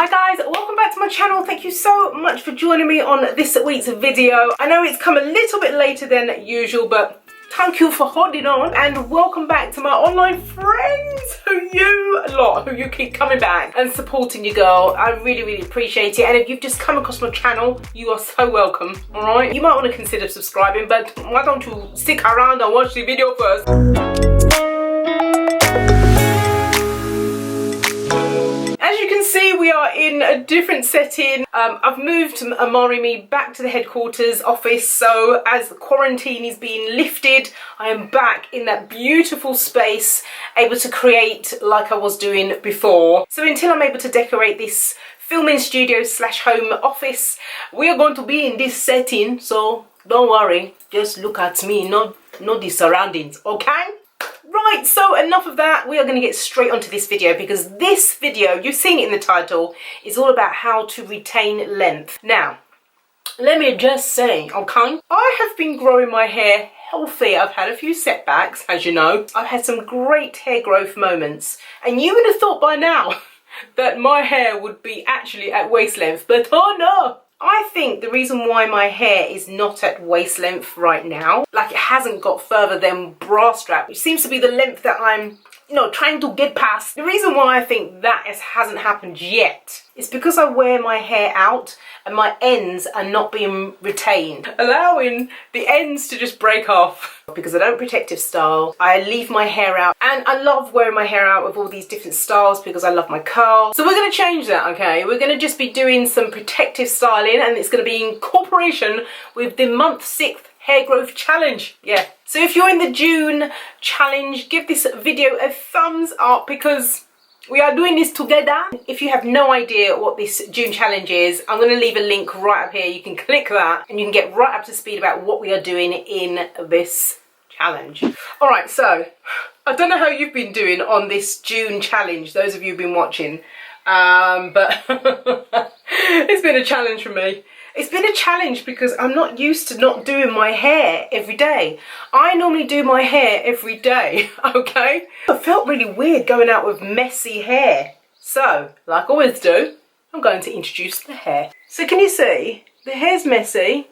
Hi guys, welcome back to my channel. Thank you so much for joining me on this week's video. I know it's come a little bit later than usual, but thank you for holding on, and welcome back to my online friends who you keep coming back and supporting your girl. I really appreciate it. And if you've just come across my channel, you are so welcome. All right, you might want to consider subscribing, but why don't you stick around and watch the video first. As you can see, we are in a different setting. I've moved Amorimi back to the headquarters office, so as the quarantine is being lifted, I am back in that beautiful space, able to create like I was doing before. So until I'm able to decorate this filming studio slash home office, we are going to be in this setting, so don't worry, just look at me, not the surroundings, okay? Right, so enough of that. We are going to get straight onto this video, because this video, you've seen it in the title, is all about how to retain length. Now, let me just say, okay, I have been growing my hair healthy. I've had a few setbacks, as you know. I've had some great hair growth moments, and you would have thought by now that my hair would be actually at waist length, but oh no! I think the reason why my hair is not at waist length right now, like it hasn't got further than bra strap, which seems to be the length that I'm, trying to get past. The reason why I think that hasn't happened yet is because I wear my hair out and my ends are not being retained, allowing the ends to just break off. Because I don't protective style, I leave my hair out, and I love wearing my hair out with all these different styles because I love my curl. So we're going to change that, okay? We're going to just be doing some protective styling, and it's going to be in cooperation with the month 6 hair growth challenge. Yeah, so if you're in the June challenge, give this video a thumbs up, because we are doing this together. If you have no idea what this June challenge is, I'm going to leave a link right up here. You can click that and you can get right up to speed about what we are doing in this challenge. All right, so I don't know how you've been doing on this June challenge, those of you who've been watching, but it's been a challenge for me. It's been a challenge because I'm not used to not doing my hair every day. I normally do my hair every day, okay? It felt really weird going out with messy hair. So, like I always do, I'm going to introduce the hair. So can you see? The hair's messy.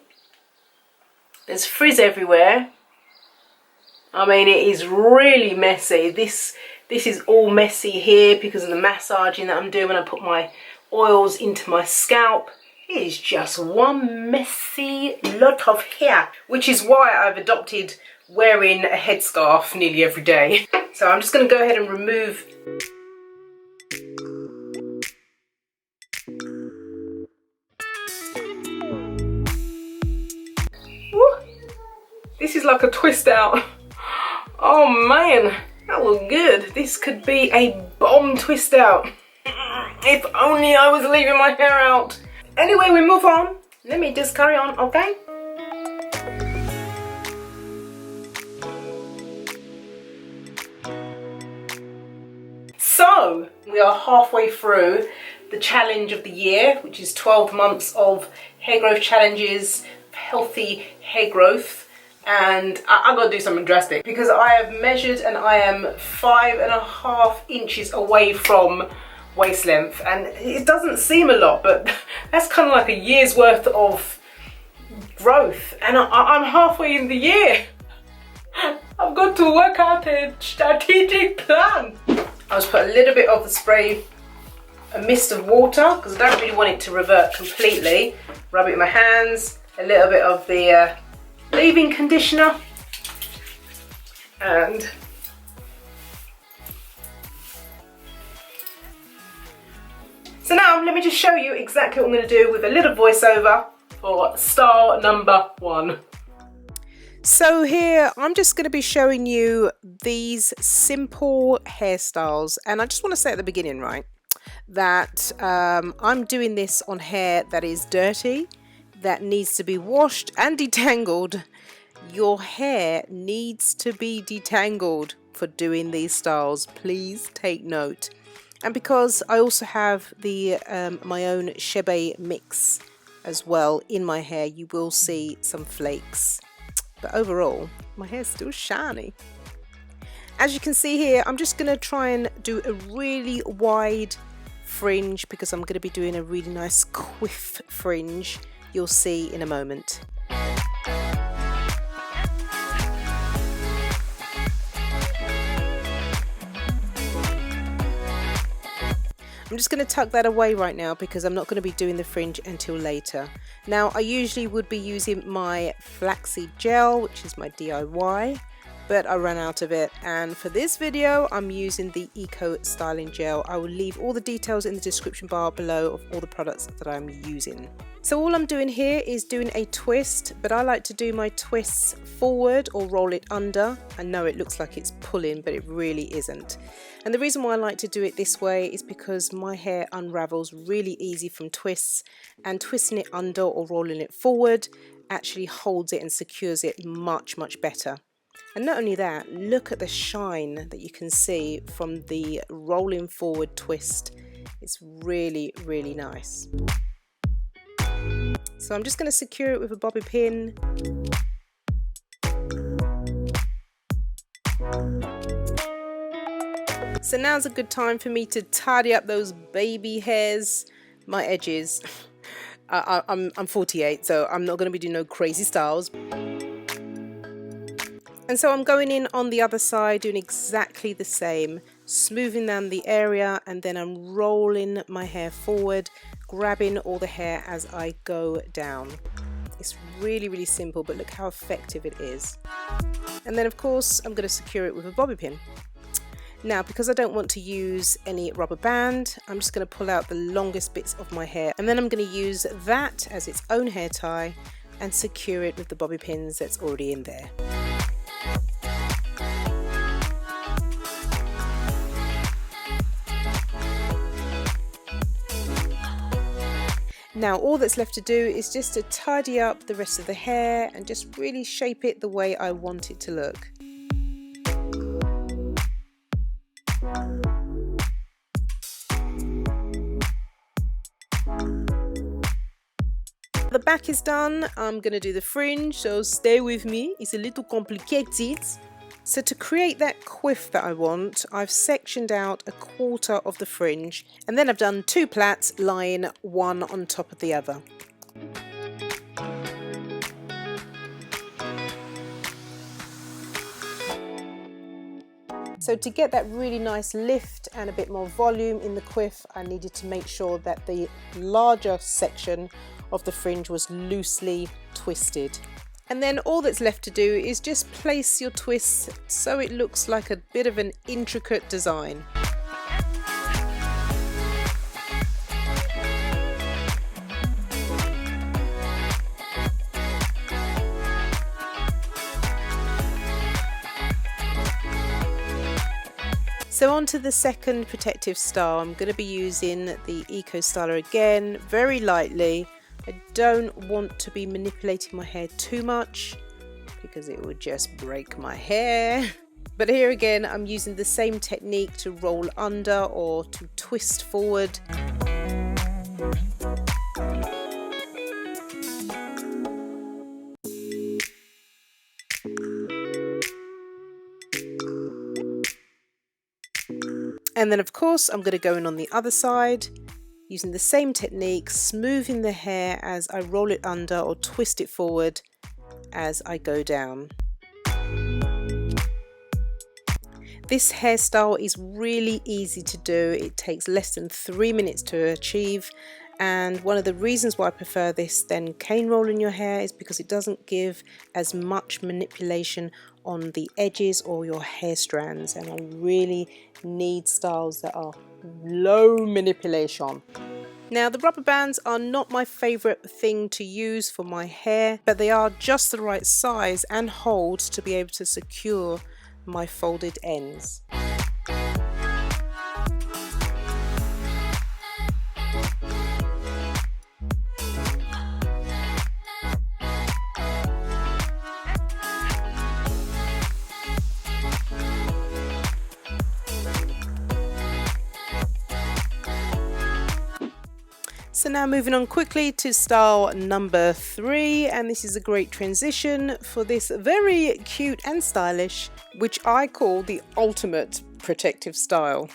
There's frizz everywhere. I mean, it is really messy. This is all messy here because of the massaging that I'm doing when I put my oils into my scalp. It is just one messy lot of hair, which is why I've adopted wearing a headscarf nearly every day. So I'm just going to go ahead and remove. Woo. This is like a twist out. Oh man, that looked good. This could be a bomb twist out. If only I was leaving my hair out. Anyway, we move on. Let me just carry on, okay? So, we are halfway through the challenge of the year, which is 12 months of hair growth challenges, healthy hair growth. And I gotta do something drastic because I have measured and I am 5.5 inches away from waist length, and it doesn't seem a lot, but that's kind of like a year's worth of growth, and I'm halfway in the year. I've got to work out a strategic plan. I just put a little bit of the spray, a mist of water, because I don't really want it to revert completely. Rub it in my hands, a little bit of the leave-in conditioner, and so now let me just show you exactly what I'm going to do with a little voiceover for style number 1. So here I'm just going to be showing you these simple hairstyles, and I just want to say at the beginning, right, that I'm doing this on hair that is dirty, that needs to be washed and detangled. Your hair needs to be detangled for doing these styles. Please take note. And because I also have the my own Shebe mix as well in my hair, you will see some flakes. But overall, my hair's still shiny. As you can see here, I'm just going to try and do a really wide fringe because I'm going to be doing a really nice quiff fringe. You'll see in a moment. I'm just going to tuck that away right now because I'm not going to be doing the fringe until later. Now, I usually would be using my flaxseed gel, which is my DIY, but I ran out of it, and for this video I'm using the Eco Styling Gel. I will leave all the details in the description bar below of all the products that I'm using. So all I'm doing here is doing a twist, but I like to do my twists forward or roll it under. I know it looks like it's pulling, but it really isn't. And the reason why I like to do it this way is because my hair unravels really easy from twists, and twisting it under or rolling it forward actually holds it and secures it much better. And not only that, look at the shine that you can see from the rolling forward twist. It's really nice. So I'm just going to secure it with a bobby pin. So now's a good time for me to tidy up those baby hairs, my edges. I'm 48, so I'm not going to be doing no crazy styles. And so I'm going in on the other side, doing exactly the same, smoothing down the area, and then I'm rolling my hair forward, grabbing all the hair as I go down. It's really simple, but look how effective it is. And then of course I'm going to secure it with a bobby pin. Now, because I don't want to use any rubber band, I'm just going to pull out the longest bits of my hair, and then I'm going to use that as its own hair tie and secure it with the bobby pins that's already in there. Now all that's left to do is just to tidy up the rest of the hair and just really shape it the way I want it to look. The back is done. I'm going to do the fringe, so stay with me. It's a little complicated. So to create that quiff that I want, I've sectioned out 1/4 of the fringe, and then I've done 2 plaits lying one on top of the other. So to get that really nice lift and a bit more volume in the quiff, I needed to make sure that the larger section of the fringe was loosely twisted. And then all that's left to do is just place your twists so it looks like a bit of an intricate design. So on to the second protective style. I'm going to be using the Eco Styler again, very lightly. I don't want to be manipulating my hair too much because it would just break my hair. But here again, I'm using the same technique to roll under or to twist forward. And then of course I'm going to go in on the other side using the same technique, smoothing the hair as I roll it under or twist it forward as I go down. This hairstyle is really easy to do. It takes less than 3 minutes to achieve, and one of the reasons why I prefer this than cane rolling your hair is because it doesn't give as much manipulation on the edges or your hair strands, and I really need styles that are low manipulation. Now the rubber bands are not my favourite thing to use for my hair, but they are just the right size and hold to be able to secure my folded ends. So now moving on quickly to style number 3, and this is a great transition for this very cute and stylish, which I call the ultimate protective style.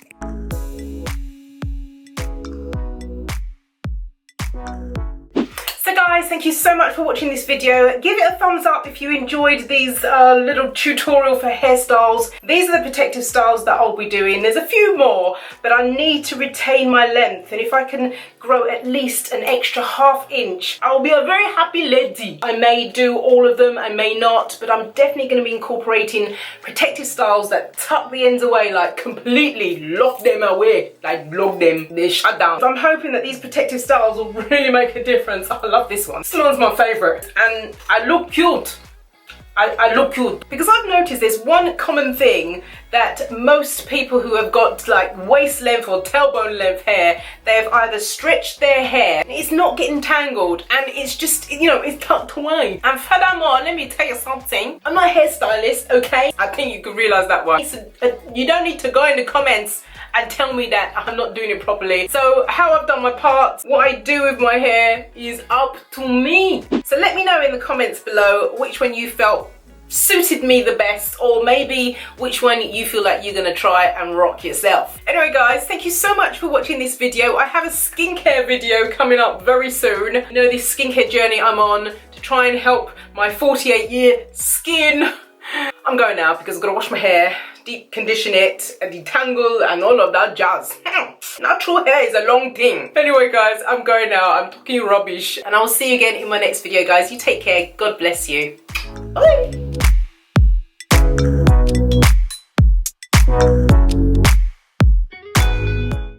thank you so much for watching this video. Give it a thumbs up if you enjoyed these little tutorial for hairstyles. These are the protective styles that I'll be doing. There's a few more, but I need to retain my length, and if I can grow at least an extra ½ inch, I'll be a very happy lady. I may do all of them, I may not, but I'm definitely going to be incorporating protective styles that tuck the ends away, like completely lock them away, like lock them, they're shut down. So I'm hoping that these protective styles will really make a difference. I love this one. This one's my favourite, and I look cute. I look cute because I've noticed there's one common thing that most people who have got like waist length or tailbone length hair, they've either stretched their hair, it's not getting tangled, and it's just, you know, it's tucked away. And furthermore, let me tell you something, I'm not a hairstylist, okay? I think you can realise that one. You don't need to go in the comments and tell me that I'm not doing it properly. So how I've done my part, what I do with my hair is up to me. So let me know in the comments below which one you felt suited me the best, or maybe which one you feel like you're gonna try and rock yourself. Anyway guys, thank you so much for watching this video. I have a skincare video coming up very soon. You know, this skincare journey I'm on to try and help my 48-year skin. I'm going now because I've got to wash my hair, deep condition it, and detangle and all of that jazz. Natural hair is a long thing. Anyway guys, I'm going now. I'm talking rubbish, and I'll see you again in my next video guys. You take care. God bless you. Bye.